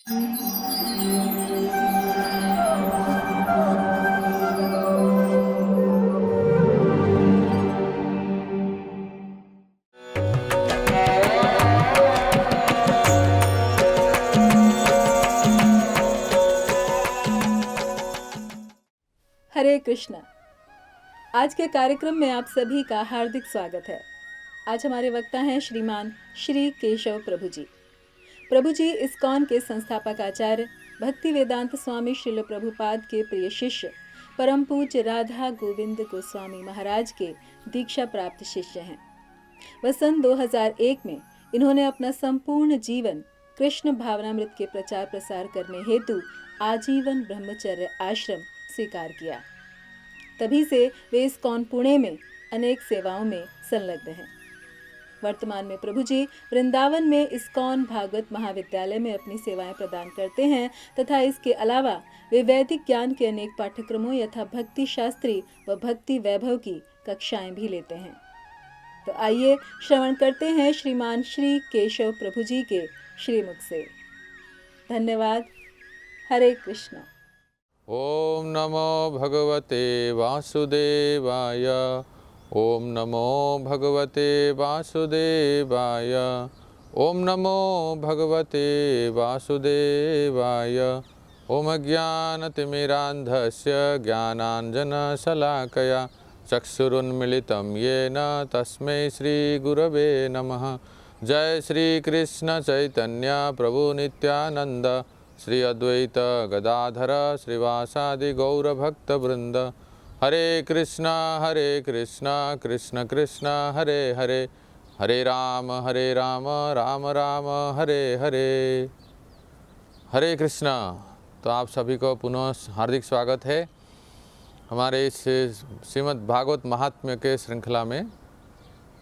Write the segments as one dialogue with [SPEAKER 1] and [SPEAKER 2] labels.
[SPEAKER 1] हरे कृष्णा। आज के कार्यक्रम में आप सभी का हार्दिक स्वागत है। आज हमारे वक्ता हैं श्रीमान श्री केशव प्रभु जी। प्रभु जी इस्कॉन के संस्थापक आचार्य, भक्ति वेदांत स्वामी श्रील प्रभुपाद के प्रिय शिष्य, परम पूज्य राधा गोविंद गोस्वामी महाराज के दीक्षा प्राप्त शिष्य हैं। वह सन 2001 में इन्होंने अपना संपूर्ण जीवन कृष्ण भावनामृत के प्रचार प्रसार करने हेतु आजीवन ब्रह्मचर्य आश्रम स्वीकार किया। तभी से वे इस्कॉन पुणे में अनेक सेवाओं में संलग्न हैं। वर्तमान में प्रभु जी वृंदावन में इस्कॉन भागवत महाविद्यालय में अपनी सेवाएं प्रदान करते हैं तथा इसके अलावा वे वैदिक ज्ञान के अनेक पाठ्यक्रमों यथा भक्ति शास्त्री व भक्ति वैभव की कक्षाएं भी लेते हैं। तो आइए श्रवण करते हैं श्रीमान श्री केशव प्रभु जी के श्रीमुख से। धन्यवाद। हरे कृष्णा।
[SPEAKER 2] ओम नमो भगवते वासुदेवाय। ओम नमो भगवते वासुदेवाय। ओम नमो भगवते वासुदेवाय। ओम ज्ञानतिमिरान्धस्य ज्ञानाञ्जनशलाकया चक्षुरुन्मिलितं येन तस्मै श्रीगुरवे नमः। जय श्री कृष्ण चैतन्य प्रभु नित्यानंद, श्री अद्वैत गदाधर श्रीवासादि गौरभक्तवृंद। हरे कृष्णा कृष्ण कृष्ण हरे हरे, हरे राम राम राम हरे हरे। हरे कृष्णा। तो आप सभी को पुनः हार्दिक स्वागत है हमारे इस श्रीमद् भागवत महात्म्य के श्रृंखला में।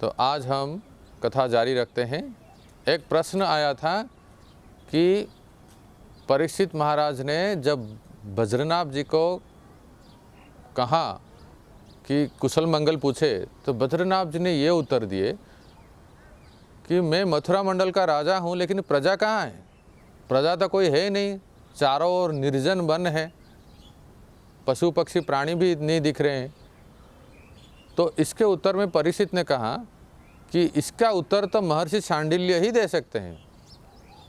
[SPEAKER 2] तो आज हम कथा जारी रखते हैं। एक प्रश्न आया था कि परीक्षित महाराज ने जब बद्रीनाथ जी को कहा कि कुशल मंगल पूछे, तो बद्रीनाथ जी ने ये उत्तर दिए कि मैं मथुरा मंडल का राजा हूँ, लेकिन प्रजा कहाँ है? प्रजा तो कोई है ही नहीं, चारों ओर निर्जन वन है, पशु पक्षी प्राणी भी नहीं दिख रहे हैं। तो इसके उत्तर में परीक्षित ने कहा कि इसका उत्तर तो महर्षि शांडिल्य ही दे सकते हैं।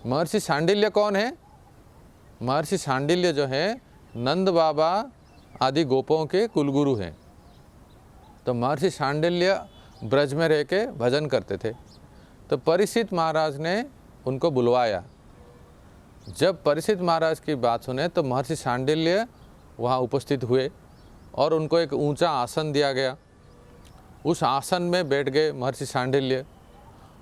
[SPEAKER 2] महर्षि शांडिल्य कौन है? महर्षि शांडिल्य जो है नंद बाबा आदि गोपों के कुलगुरु हैं। तो महर्षि शांडिल्य ब्रज में रह के भजन करते थे। तो परीक्षित महाराज ने उनको बुलवाया। जब परीक्षित महाराज की बात सुने तो महर्षि शांडिल्य वहाँ उपस्थित हुए और उनको एक ऊंचा आसन दिया गया। उस आसन में बैठ गए महर्षि शांडिल्य,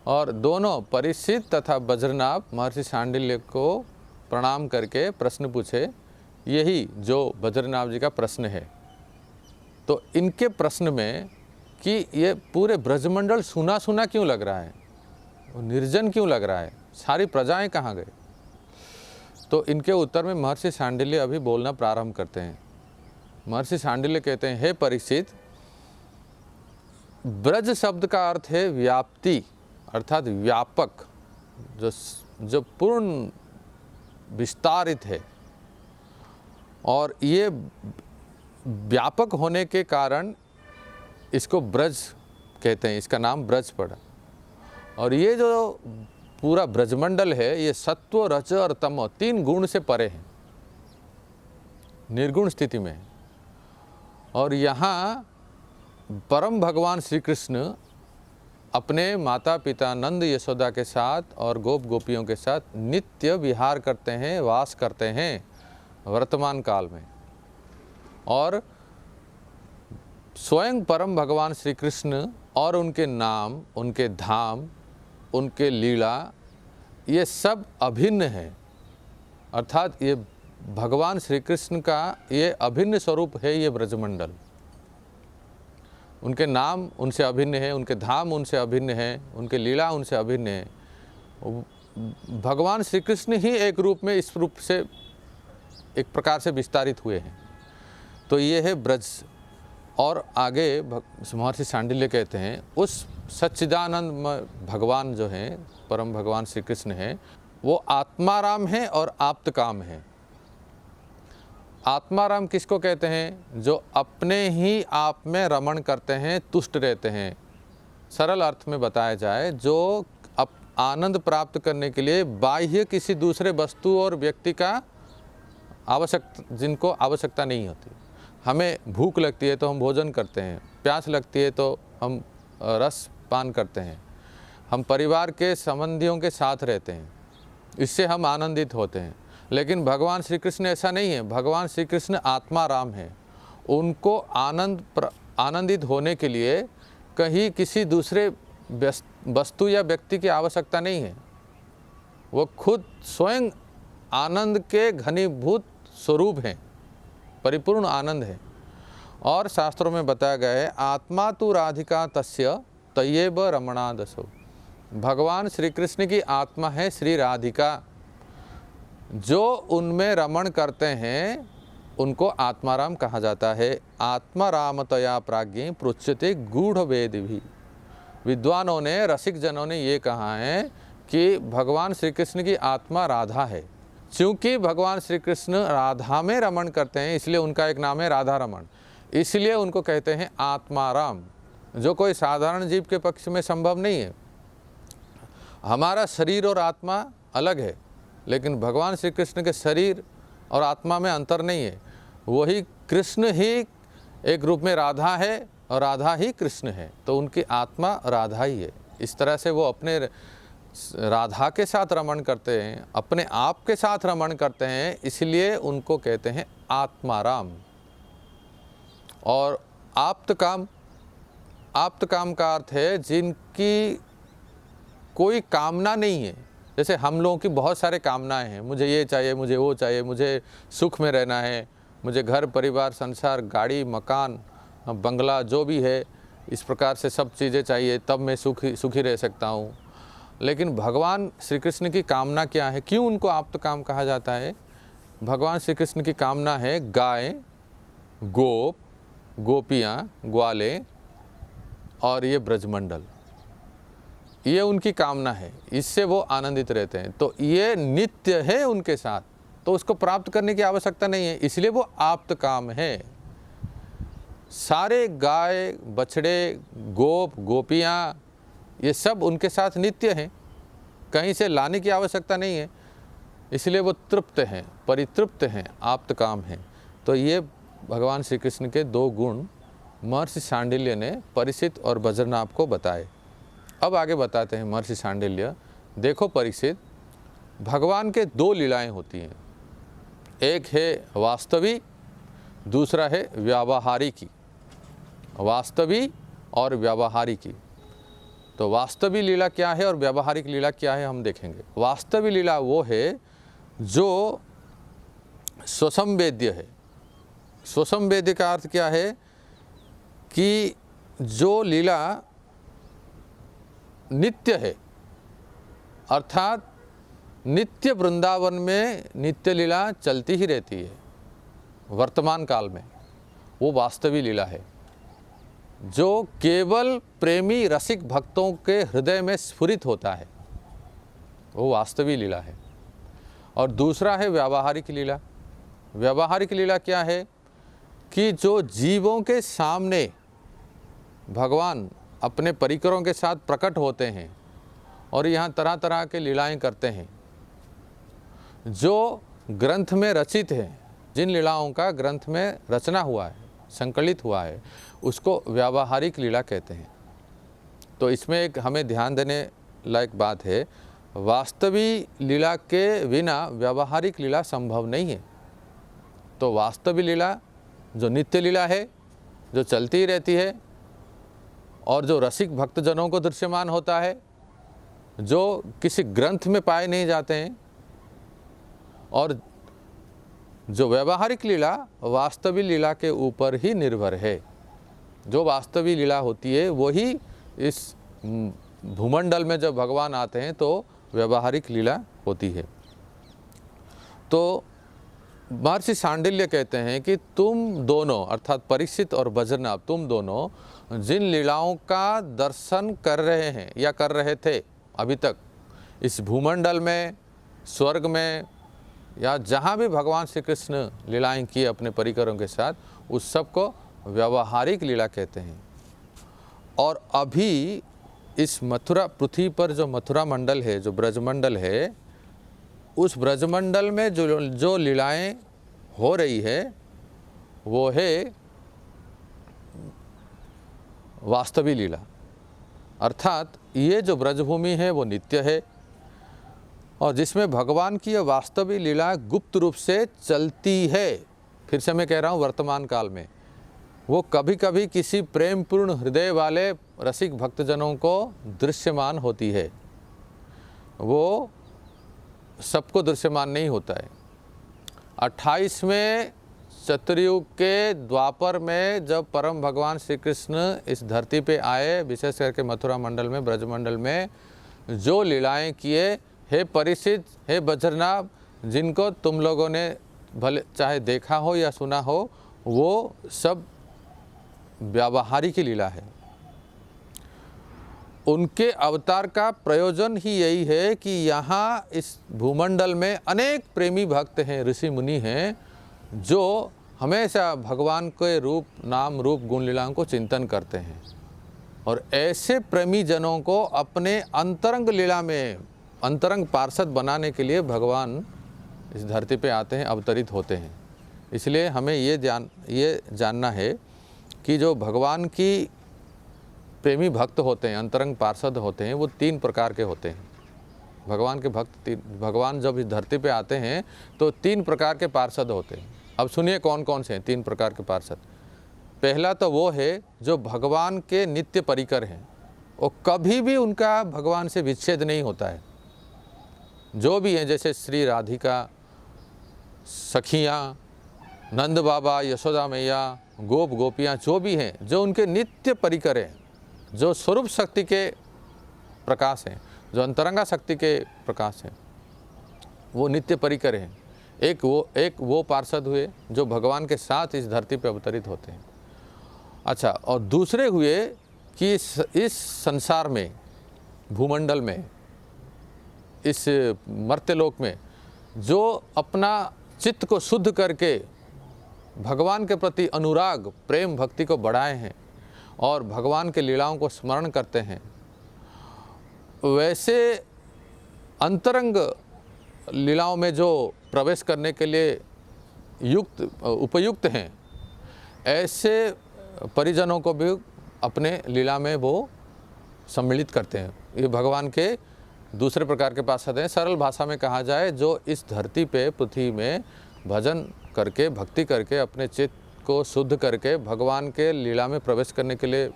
[SPEAKER 2] और दोनों परीक्षित तथा बद्रीनाथ महर्षि शांडिल्य को प्रणाम करके प्रश्न पूछे। यही जो बद्रीनाथ जी का प्रश्न है। तो इनके प्रश्न में कि ये पूरे ब्रजमंडल सुना सुना क्यों लग रहा है, निर्जन क्यों लग रहा है, सारी प्रजाएं कहाँ गए? तो इनके उत्तर में महर्षि शांडिल्य अभी बोलना प्रारंभ करते हैं। महर्षि शांडिल्य कहते हैं, हे परीक्षित, ब्रज शब्द का अर्थ है व्याप्ति, अर्थात व्यापक, जो पूर्ण विस्तारित है। और ये व्यापक होने के कारण इसको ब्रज कहते हैं, इसका नाम ब्रज पड़ा। और ये जो पूरा ब्रजमंडल है ये सत्व रज और तमो 3 गुण से परे है, निर्गुण स्थिति में है। और यहाँ परम भगवान श्री कृष्ण अपने माता पिता नंद यशोदा के साथ और गोप गोपियों के साथ नित्य विहार करते हैं, वास करते हैं वर्तमान काल में। और स्वयं परम भगवान श्री कृष्ण और उनके नाम, उनके धाम, उनके लीला, ये सब अभिन्न है। अर्थात ये भगवान श्री कृष्ण का ये अभिन्न स्वरूप है ये ब्रजमंडल। उनके नाम उनसे अभिन्न है, उनके धाम उनसे अभिन्न है, उनके लीला उनसे अभिन्न है। भगवान श्री कृष्ण ही एक रूप में इस रूप से एक प्रकार से विस्तारित हुए हैं। तो ये है ब्रज। और आगे महर्षि शांडिल्य कहते हैं उस सच्चिदानंद भगवान जो हैं, परम भगवान श्री कृष्ण हैं, वो आत्माराम है और आप्तकाम है। आत्माराम किसको कहते हैं? जो अपने ही आप में रमण करते हैं, तुष्ट रहते हैं। सरल अर्थ में बताया जाए, जो आनंद प्राप्त करने के लिए बाह्य किसी दूसरे वस्तु और व्यक्ति का जिनको आवश्यकता नहीं होती। हमें भूख लगती है तो हम भोजन करते हैं, प्यास लगती है तो हम रस पान करते हैं, हम परिवार के संबंधियों के साथ रहते हैं, इससे हम आनंदित होते हैं। लेकिन भगवान श्री कृष्ण ऐसा नहीं है। भगवान श्री कृष्ण आत्माराम है। उनको आनंदित होने के लिए कहीं किसी दूसरे वस्तु या व्यक्ति की आवश्यकता नहीं है। वो खुद स्वयं आनंद के घनीभूत स्वरूप हैं, परिपूर्ण आनंद है। और शास्त्रों में बताया गया है, आत्मा तु राधिका तस्य तयेब रमणा दसो। भगवान श्री कृष्ण की आत्मा है श्री राधिका, जो उनमें रमण करते हैं उनको आत्माराम कहा जाता है। आत्मारामतया प्राज्ञ पृच्छ्यते गूढ़ वेद भी। विद्वानों ने, रसिक जनों ने ये कहा है कि भगवान श्री कृष्ण की आत्मा राधा है। क्योंकि भगवान श्री कृष्ण राधा में रमण करते हैं, इसलिए उनका एक नाम है राधा रमण। इसलिए उनको कहते हैं आत्माराम, जो कोई साधारण जीव के पक्ष में संभव नहीं है। हमारा शरीर और आत्मा अलग है, लेकिन भगवान श्री कृष्ण के शरीर और आत्मा में अंतर नहीं है। वही कृष्ण ही एक रूप में राधा है और राधा ही कृष्ण है, तो उनकी आत्मा राधा ही है। इस तरह से वो अपने राधा के साथ रमण करते हैं, अपने आप के साथ रमण करते हैं, इसलिए उनको कहते हैं आत्माराम। और आप्तकाम, आप्तकाम का अर्थ है जिनकी कोई कामना नहीं है। जैसे हम लोगों की बहुत सारे कामनाएं हैं, मुझे ये चाहिए, मुझे वो चाहिए, मुझे सुख में रहना है, मुझे घर परिवार संसार गाड़ी मकान बंगला जो भी है, इस प्रकार से सब चीज़ें चाहिए, तब मैं सुखी रह सकता हूँ। लेकिन भगवान श्री कृष्ण की कामना क्या है? क्यों उनको आप्तकाम कहा जाता है? भगवान श्री कृष्ण की कामना है गाय, गोप, गोपियाँ, ग्वाले और ये ब्रजमंडल, ये उनकी कामना है। इससे वो आनंदित रहते हैं। तो ये नित्य है उनके साथ, तो उसको प्राप्त करने की आवश्यकता नहीं है, इसलिए वो आप्तकाम है। सारे गाय, बछड़े, गोप, गोपियाँ, ये सब उनके साथ नित्य हैं, कहीं से लाने की आवश्यकता नहीं है, इसलिए वो तृप्त हैं, परितृप्त हैं, आप्तकाम हैं। तो ये भगवान श्री कृष्ण के दो गुण महर्षि शांडिल्य ने परीक्षित और बज्रनाभ को बताए। अब आगे बताते हैं महर्षि शांडिल्य। देखो परीक्षित, भगवान के दो लीलाएं होती हैं, एक है वास्तवी, दूसरा है व्यावहारिकी। वास्तवी और व्यावहारिकी। तो वास्तवी लीला क्या है और व्यावहारिक लीला क्या है, हम देखेंगे। वास्तवी लीला वो है जो स्वसंवेद्य है। स्वसंवेद्य का अर्थ क्या है कि जो लीला नित्य है, अर्थात नित्य वृंदावन में नित्य लीला चलती ही रहती है वर्तमान काल में, वो वास्तवी लीला है, जो केवल प्रेमी रसिक भक्तों के हृदय में स्फुरित होता है, वो वास्तवी लीला है। और दूसरा है व्यावहारिक लीला। व्यावहारिक लीला क्या है कि जो जीवों के सामने भगवान अपने परिकरों के साथ प्रकट होते हैं और यहाँ तरह तरह के लीलाएं करते हैं, जो ग्रंथ में रचित है, जिन लीलाओं का ग्रंथ में रचना हुआ है, संकलित हुआ है, उसको व्यावहारिक लीला कहते हैं। तो इसमें एक हमें ध्यान देने लायक बात है, वास्तवी लीला के बिना व्यावहारिक लीला संभव नहीं है। तो वास्तवी लीला जो नित्य लीला है, जो चलती ही रहती है और जो रसिक भक्तजनों को दृश्यमान होता है, जो किसी ग्रंथ में पाए नहीं जाते हैं, और जो व्यावहारिक लीला वास्तवी लीला के ऊपर ही निर्भर है। जो वास्तवी लीला होती है वही इस भूमंडल में जब भगवान आते हैं तो व्यावहारिक लीला होती है। तो महर्षि शांडिल्य कहते हैं कि तुम दोनों, अर्थात परीक्षित और बज्रनाभ, तुम दोनों जिन लीलाओं का दर्शन कर रहे हैं या कर रहे थे अभी तक इस भूमंडल में स्वर्ग में या जहाँ भी भगवान श्री कृष्ण लीलाएं किए अपने परिकरों के साथ, उस सब को व्यावहारिक लीला कहते हैं। और अभी इस मथुरा पृथ्वी पर जो मथुरा मंडल है, जो ब्रजमंडल है, उस ब्रजमंडल में जो लीलाएं हो रही है वो है वास्तविक लीला। अर्थात ये जो ब्रजभूमि है वो नित्य है, और जिसमें भगवान की यह वास्तविक लीला गुप्त रूप से चलती है। फिर से मैं कह रहा हूँ, वर्तमान काल में वो कभी कभी किसी प्रेमपूर्ण हृदय वाले रसिक भक्तजनों को दृश्यमान होती है, वो सबको दृश्यमान नहीं होता है। 28वें चतुर्युग के द्वापर में जब परम भगवान श्री कृष्ण इस धरती पे आए, विशेष करके मथुरा मंडल में, ब्रजमंडल में जो लीलाएं किए, हे परिचित, हे बज्रनाभ, जिनको तुम लोगों ने भले चाहे देखा हो या सुना हो, वो सब व्यावहारिक ही लीला है। उनके अवतार का प्रयोजन ही यही है कि यहाँ इस भूमंडल में अनेक प्रेमी भक्त हैं, ऋषि मुनि हैं, जो हमेशा भगवान के रूप, नाम, रूप, गुण लीलाओं को चिंतन करते हैं। और ऐसे प्रेमी जनों को अपने अंतरंग लीला में अंतरंग पार्षद बनाने के लिए भगवान इस धरती पे आते हैं, अवतरित होते हैं। इसलिए हमें ये जानना है कि जो भगवान की प्रेमी भक्त होते हैं, अंतरंग पार्षद होते हैं, वो 3 प्रकार के होते हैं। भगवान के भक्त, भगवान जब इस धरती पे आते हैं तो 3 प्रकार के पार्षद होते हैं। अब सुनिए कौन कौन से हैं 3 प्रकार के पार्षद। पहला तो वो है जो भगवान के नित्य परिकर हैं, और कभी भी उनका भगवान से विच्छेद नहीं होता है। जो भी हैं, जैसे श्री राधिका, सखियाँ, नंद बाबा, यशोदा मैया, गोप गोपियाँ, जो भी हैं, जो उनके नित्य परिकर हैं, जो स्वरूप शक्ति के प्रकाश हैं, जो अंतरंगा शक्ति के प्रकाश हैं, वो नित्य परिकर हैं। एक वो पार्षद हुए जो भगवान के साथ इस धरती पर अवतरित होते हैं। अच्छा, और दूसरे हुए कि इस संसार में, भूमंडल में, इस मर्त्यलोक में जो अपना चित्त को शुद्ध करके भगवान के प्रति अनुराग, प्रेम, भक्ति को बढ़ाए हैं और भगवान के लीलाओं को स्मरण करते हैं, वैसे अंतरंग लीलाओं में जो प्रवेश करने के लिए उपयुक्त हैं, ऐसे परिजनों को भी अपने लीला में वो सम्मिलित करते हैं। ये भगवान के दूसरे प्रकार के पार्षद हैं। सरल भाषा में कहा जाए, जो इस धरती पे, पृथ्वी में भजन करके, भक्ति करके, अपने चित्त को शुद्ध करके भगवान के लीला में प्रवेश करने के लिए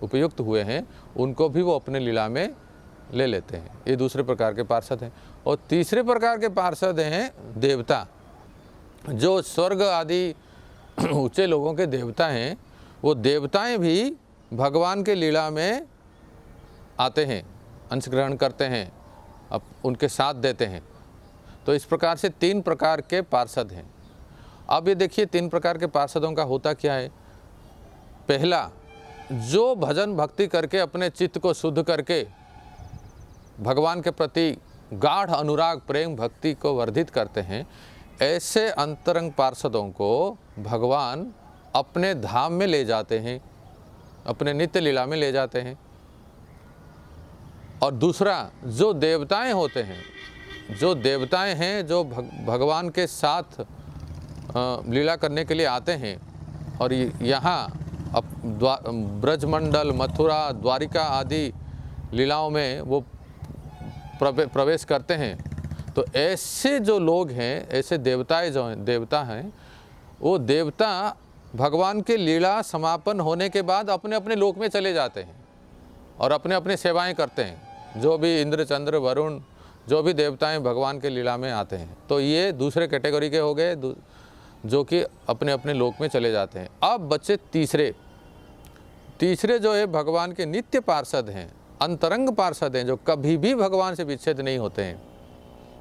[SPEAKER 2] उपयुक्त हुए हैं, उनको भी वो अपने लीला में ले लेते हैं। ये दूसरे प्रकार के पार्षद हैं। और तीसरे प्रकार के पार्षद हैं देवता, जो स्वर्ग आदि ऊंचे लोगों के देवता हैं। वो देवताएं भी भगवान के लीला में आते हैं, अंश ग्रहण करते हैं, अब उनके साथ देते हैं। तो इस प्रकार से 3 प्रकार के पार्षद हैं। अब ये देखिए 3 प्रकार के पार्षदों का होता क्या है। पहला, जो भजन भक्ति करके अपने चित्त को शुद्ध करके भगवान के प्रति गाढ़ अनुराग, प्रेम, भक्ति को वर्धित करते हैं, ऐसे अंतरंग पार्षदों को भगवान अपने धाम में ले जाते हैं, अपने नित्य लीला में ले जाते हैं। और दूसरा, जो देवताएं होते हैं, जो देवताएं हैं, जो भगवान के साथ लीला करने के लिए आते हैं और यहाँ ब्रजमंडल, मथुरा, द्वारिका आदि लीलाओं में वो प्रवेश करते हैं, तो ऐसे जो लोग हैं, ऐसे देवता हैं, वो देवता भगवान के लीला समापन होने के बाद अपने अपने लोक में चले जाते हैं और अपने अपने सेवाएं करते हैं। जो भी इंद्र, चंद्र, वरुण, जो भी देवताएं भगवान के लीला में आते हैं, तो ये दूसरे कैटेगरी के हो गए, जो कि अपने अपने लोक में चले जाते हैं। अब बच्चे तीसरे जो है भगवान के नित्य पार्षद हैं, अंतरंग पार्षद हैं, जो कभी भी भगवान से विच्छेद नहीं होते हैं।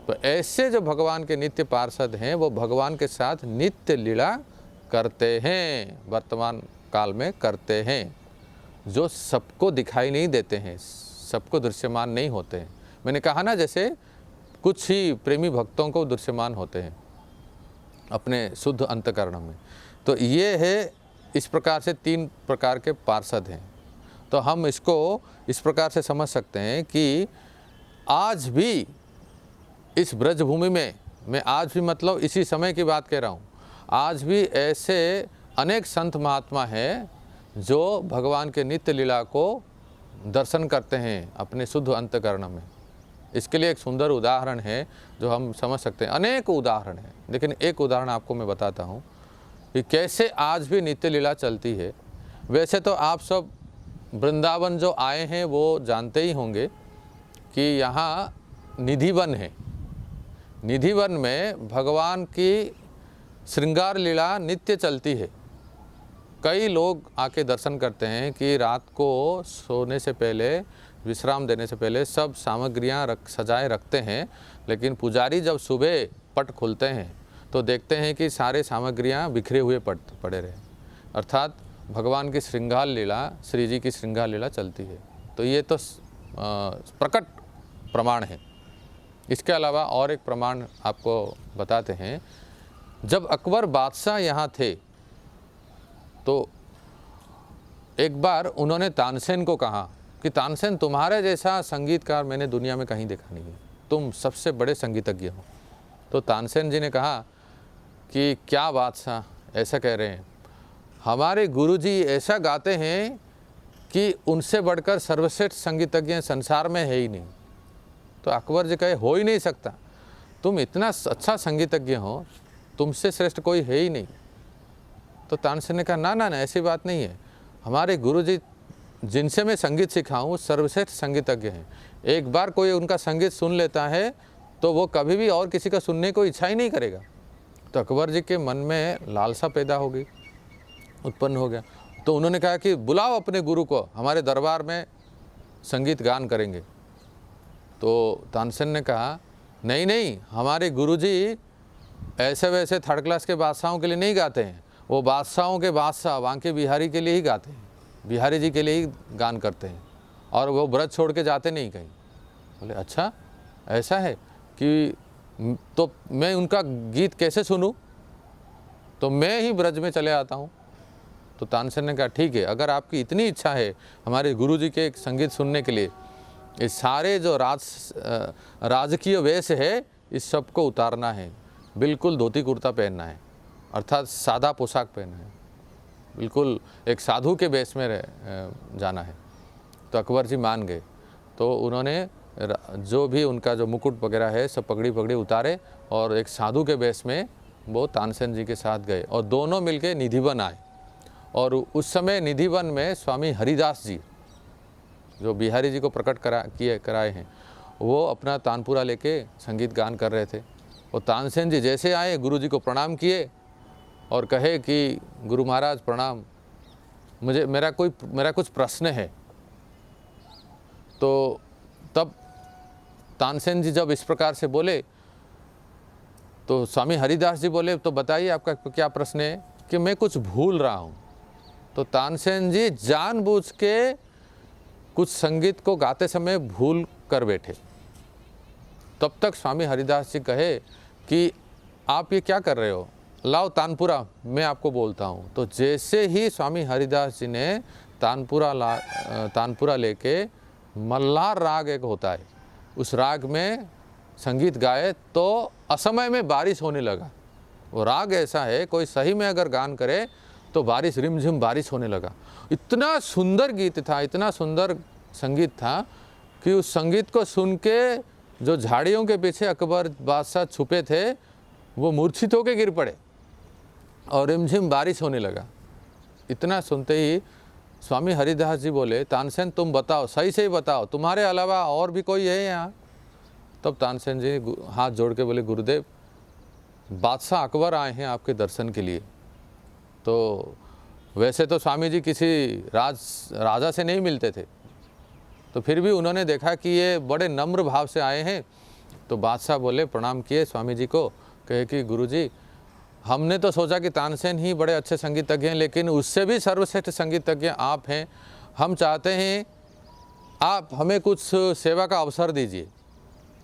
[SPEAKER 2] तो ऐसे जो भगवान के नित्य पार्षद हैं, वो भगवान के साथ नित्य लीला करते हैं, वर्तमान काल में करते हैं, जो सबको दिखाई नहीं देते हैं, सबको दृश्यमान नहीं होते हैं। मैंने कहा ना, जैसे कुछ ही प्रेमी भक्तों को दृश्यमान होते हैं अपने शुद्ध अंतकरण में। तो ये है, इस प्रकार से 3 प्रकार के पार्षद हैं। तो हम इसको इस प्रकार से समझ सकते हैं कि आज भी इस ब्रजभूमि में, मैं आज भी मतलब इसी समय की बात कह रहा हूँ, आज भी ऐसे अनेक संत महात्मा हैं जो भगवान के नित्य लीला को दर्शन करते हैं अपने शुद्ध अंतकरण में। इसके लिए एक सुंदर उदाहरण है जो हम समझ सकते हैं। अनेक उदाहरण हैं, लेकिन एक उदाहरण आपको मैं बताता हूँ कि कैसे आज भी नित्य लीला चलती है। वैसे तो आप सब वृंदावन जो आए हैं वो जानते ही होंगे कि यहाँ निधिवन है। निधिवन में भगवान की श्रृंगार लीला नित्य चलती है। कई लोग आके दर्शन करते हैं कि रात को सोने से पहले, विश्राम देने से पहले सब सामग्रियाँ सजाए रखते हैं, लेकिन पुजारी जब सुबह पट खोलते हैं तो देखते हैं कि सारे सामग्रियाँ बिखरे हुए पड़े रहे, अर्थात भगवान की श्रृंगार लीला, श्री जी की श्रृंगार लीला चलती है। तो ये तो प्रकट प्रमाण है। इसके अलावा और एक प्रमाण आपको बताते हैं। जब अकबर बादशाह यहाँ थे तो एक बार उन्होंने तानसेन को कहा कि तानसेन, तुम्हारे जैसा संगीतकार मैंने दुनिया में कहीं देखा नहीं है, तुम सबसे बड़े संगीतज्ञ हो। तो तानसेन जी ने कहा कि क्या बादशाह ऐसा कह रहे हैं, हमारे गुरुजी ऐसा गाते हैं कि उनसे बढ़कर सर्वश्रेष्ठ संगीतज्ञ संसार में है ही नहीं। तो अकबर जी कहे, हो ही नहीं सकता, तुम इतना अच्छा संगीतज्ञ हो, तुमसे श्रेष्ठ कोई है ही नहीं। तो तानसेन ने कहा, ना ना ना, ऐसी बात नहीं है, हमारे गुरुजी जिनसे मैं संगीत सीखा हूँ सर्वश्रेष्ठ संगीतज्ञ हैं। एक बार कोई उनका संगीत सुन लेता है तो वो कभी भी और किसी का सुनने को इच्छा ही नहीं करेगा। तो अकबर जी के मन में लालसा पैदा हो गई, उत्पन्न हो गया। तो उन्होंने कहा कि बुलाओ अपने गुरु को, हमारे दरबार में संगीत गान करेंगे। तो तानसेन ने कहा, नहीं नहीं, हमारे गुरुजी ऐसे वैसे थर्ड क्लास के बादशाहों के लिए नहीं गाते हैं, वो बादशाहों के बादशाह बांके बिहारी के लिए ही गाते हैं, बिहारी जी के लिए ही गान करते हैं, और वो ब्रज छोड़ के जाते नहीं कहीं। बोले, अच्छा ऐसा है कि तो मैं उनका गीत कैसे सुनूं, तो मैं ही ब्रज में चले आता हूँ। तो तानसेन ने कहा, ठीक है, अगर आपकी इतनी इच्छा है हमारे गुरुजी के संगीत सुनने के लिए, ये सारे जो राजकीय वेश है इस सब को उतारना है, बिल्कुल धोती कुर्ता पहनना है, अर्थात सादा पोशाक पहनना है, बिल्कुल एक साधु के वेश में जाना है। तो अकबर जी मान गए। तो उन्होंने जो भी उनका जो मुकुट वगैरह है सब पगड़ी उतारे और एक साधु के वेश में वो तानसेन जी के साथ गए और दोनों मिलके निधिवन आए। और उस समय निधिवन में स्वामी हरिदास जी, जो बिहारी जी को प्रकट कराए हैं, वो अपना तानपुरा लेके संगीत गान कर रहे थे। और तानसेन जी जैसे आए गुरु जी को प्रणाम किए और कहे कि गुरु महाराज प्रणाम, मेरा कुछ प्रश्न है। तो तब तानसेन जी जब इस प्रकार से बोले तो स्वामी हरिदास जी बोले, तो बताइए आपका क्या प्रश्न है। कि मैं कुछ भूल रहा हूँ। तो तानसेन जी जानबूझ के कुछ संगीत को गाते समय भूल कर बैठे। तब तक स्वामी हरिदास जी कहे कि आप ये क्या कर रहे हो, लाओ तानपुरा, मैं आपको बोलता हूँ। तो जैसे ही स्वामी हरिदास जी ने तानपुरा लेके मल्हार राग एक होता है, उस राग में संगीत गाए तो असमय में बारिश होने लगा। वो राग ऐसा है, कोई सही में अगर गान करे तो बारिश, रिमझिम बारिश होने लगा। इतना सुंदर गीत था, इतना सुंदर संगीत था कि उस संगीत को सुन के जो झाड़ियों के पीछे अकबर बादशाह छुपे थे वो मूर्छित होकर गिर पड़े और रिमझिम बारिश होने लगा। इतना सुनते ही स्वामी हरिदास जी बोले, तानसेन तुम बताओ, सही से ही बताओ, तुम्हारे अलावा और भी कोई है यहाँ। तब तानसेन जी हाथ जोड़ के बोले, गुरुदेव, बादशाह अकबर आए हैं आपके दर्शन के लिए। तो वैसे तो स्वामी जी किसी राजा से नहीं मिलते थे, तो फिर भी उन्होंने देखा कि ये बड़े नम्र भाव से आए हैं। तो बादशाह बोले, प्रणाम किए स्वामी जी को, कहे कि गुरुजी, हमने तो सोचा कि तानसेन ही बड़े अच्छे संगीतज्ञ हैं, लेकिन उससे भी सर्वश्रेष्ठ संगीतज्ञ आप हैं। हम चाहते हैं आप हमें कुछ सेवा का अवसर दीजिए।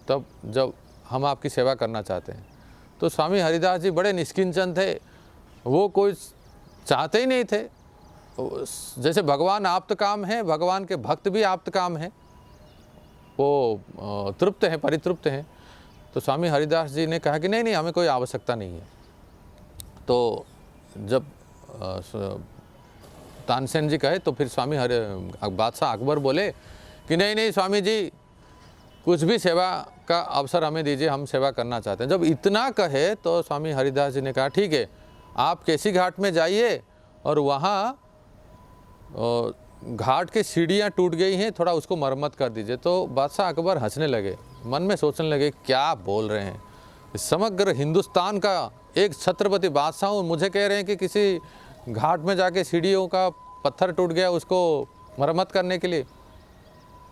[SPEAKER 2] तब जब हम आपकी सेवा करना चाहते हैं। तो स्वामी हरिदास जी बड़े निष्किंचन थे, वो कोई चाहते ही नहीं थे। जैसे भगवान आप्त काम है, भगवान के भक्त भी आप्त काम हैं, वो तृप्त हैं, परितृप्त हैं। तो स्वामी हरिदास जी ने कहा कि नहीं नहीं, हमें कोई आवश्यकता नहीं है। तो जब तानसेन जी कहे तो फिर स्वामी बादशाह अकबर बोले कि नहीं नहीं स्वामी जी, कुछ भी सेवा का अवसर हमें दीजिए, हम सेवा करना चाहते हैं। जब इतना कहे तो स्वामी हरिदास जी ने कहा ठीक है, आप केसी घाट में जाइए और वहाँ घाट की सीढ़ियाँ टूट गई हैं, थोड़ा उसको मरम्मत कर दीजिए। तो बादशाह अकबर हंसने लगे, मन में सोचने लगे क्या बोल रहे हैं, समग्र हिंदुस्तान का एक छत्रपति बादशाह हूँ, मुझे कह रहे हैं कि किसी घाट में जाके सीढ़ियों का पत्थर टूट गया उसको मरम्मत करने के लिए।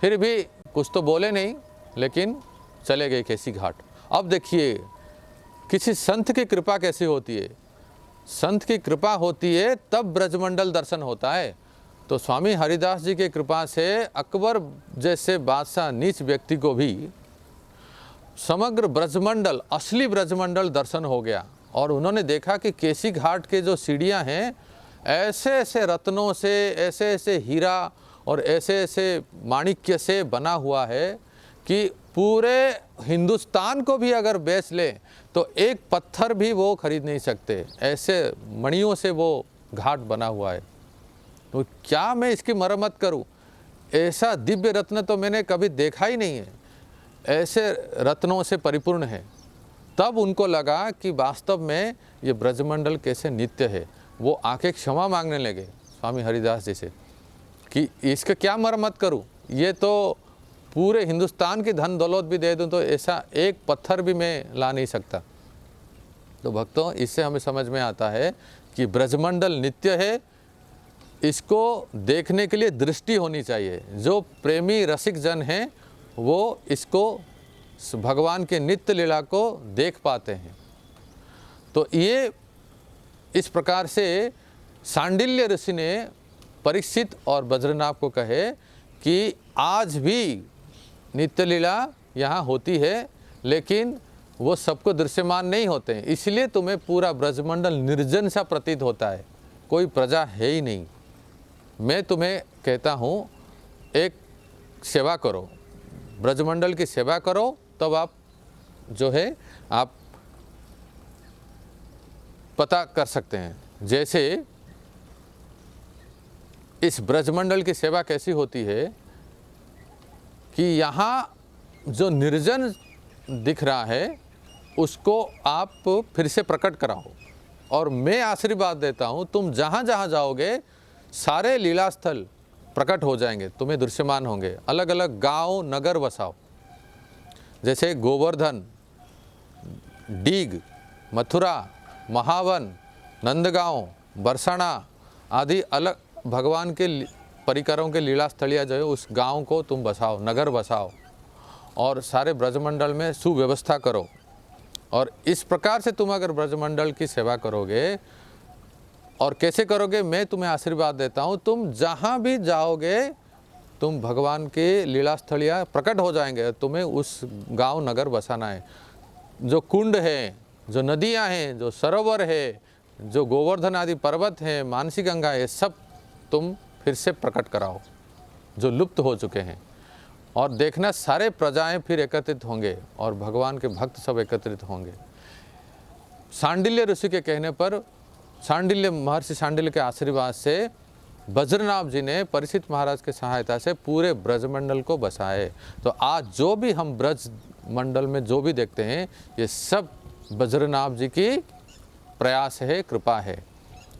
[SPEAKER 2] फिर भी कुछ तो बोले नहीं, लेकिन चले गए केसी घाट। अब देखिए किसी संत की कृपा कैसी होती है, संत की कृपा होती है तब ब्रजमंडल दर्शन होता है। तो स्वामी हरिदास जी की कृपा से अकबर जैसे बादशाह नीच व्यक्ति को भी समग्र ब्रजमंडल, असली ब्रजमंडल दर्शन हो गया। और उन्होंने देखा कि केसी घाट के जो सीढ़ियाँ हैं, ऐसे ऐसे रत्नों से, ऐसे ऐसे हीरा और ऐसे ऐसे माणिक्य से बना हुआ है कि पूरे हिंदुस्तान को भी अगर बेच ले तो एक पत्थर भी वो खरीद नहीं सकते, ऐसे मणियों से वो घाट बना हुआ है। तो क्या मैं इसकी मरम्मत करूं? ऐसा दिव्य रत्न तो मैंने कभी देखा ही नहीं है, ऐसे रत्नों से परिपूर्ण है। तब उनको लगा कि वास्तव में ये ब्रजमंडल कैसे नित्य है। वो आके क्षमा मांगने लगे स्वामी हरिदास जी से कि इसका क्या मरम्मत करूं, ये तो पूरे हिंदुस्तान की धन दौलत भी दे दूं तो ऐसा एक पत्थर भी मैं ला नहीं सकता। तो भक्तों, इससे हमें समझ में आता है कि ब्रजमंडल नित्य है, इसको देखने के लिए दृष्टि होनी चाहिए। जो प्रेमी रसिक जन हैं वो इसको, भगवान के नित्य लीला को देख पाते हैं। तो ये इस प्रकार से सांडिल्य ऋषि ने परीक्षित और बज्रनाभ को कहे कि आज भी नित्य लीला यहाँ होती है, लेकिन वो सबको दृश्यमान नहीं होते हैं, इसलिए तुम्हें पूरा ब्रजमंडल निर्जन सा प्रतीत होता है, कोई प्रजा है ही नहीं। मैं तुम्हें कहता हूँ एक सेवा करो, ब्रजमंडल की सेवा करो, तब आप जो है आप पता कर सकते हैं। जैसे इस ब्रजमंडल की सेवा कैसी होती है कि यहाँ जो निर्जन दिख रहा है उसको आप फिर से प्रकट कराओ। और मैं आशीर्वाद देता हूँ, तुम जहाँ जहाँ जाओगे सारे लीला स्थल प्रकट हो जाएंगे, तुम्हें दृश्यमान होंगे। अलग अलग गांव नगर बसाओ, जैसे गोवर्धन, डीग, मथुरा, महावन, नंदगांव, बरसाना आदि अलग भगवान के परिकरों के लीला स्थलिया जो है उस गांव को तुम बसाओ, नगर बसाओ और सारे ब्रजमंडल में सुव्यवस्था करो। और इस प्रकार से तुम अगर ब्रजमंडल की सेवा करोगे, और कैसे करोगे मैं तुम्हें आशीर्वाद देता हूँ, तुम जहाँ भी जाओगे तुम भगवान के लीला स्थलिया प्रकट हो जाएंगे। तुम्हें उस गांव नगर बसाना है। जो कुंड है, जो नदियाँ हैं, जो सरोवर है, जो गोवर्धन आदि पर्वत हैं, मानसी गंगा है, सब तुम फिर से प्रकट कराओ जो लुप्त हो चुके हैं। और देखना सारे प्रजाएं फिर एकत्रित होंगे और भगवान के भक्त सब एकत्रित होंगे। सांडिल्य ऋषि के कहने पर, सांडिल्य महर्षि सांडिल्य के आशीर्वाद से बज्रनाभ जी ने परीक्षित महाराज के सहायता से पूरे ब्रजमंडल को बसाए। तो आज जो भी हम ब्रज मंडल में जो भी देखते हैं, ये सब बज्रनाभ जी की प्रयास है, कृपा है।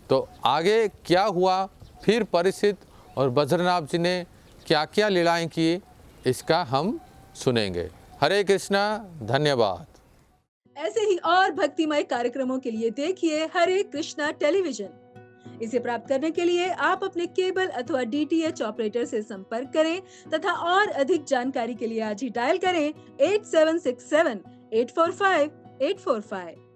[SPEAKER 2] तो आगे क्या हुआ, फिर परीक्षित और बज्रनाभ जी ने क्या क्या लीलाएं की, इसका हम सुनेंगे। हरे कृष्णा, धन्यवाद।
[SPEAKER 1] ऐसे ही और भक्तिमय कार्यक्रमों के लिए देखिए हरे कृष्णा टेलीविजन। इसे प्राप्त करने के लिए आप अपने केबल अथवा DTH ऑपरेटर से संपर्क करें तथा और अधिक जानकारी के लिए आज ही डायल करें 8767 845 845।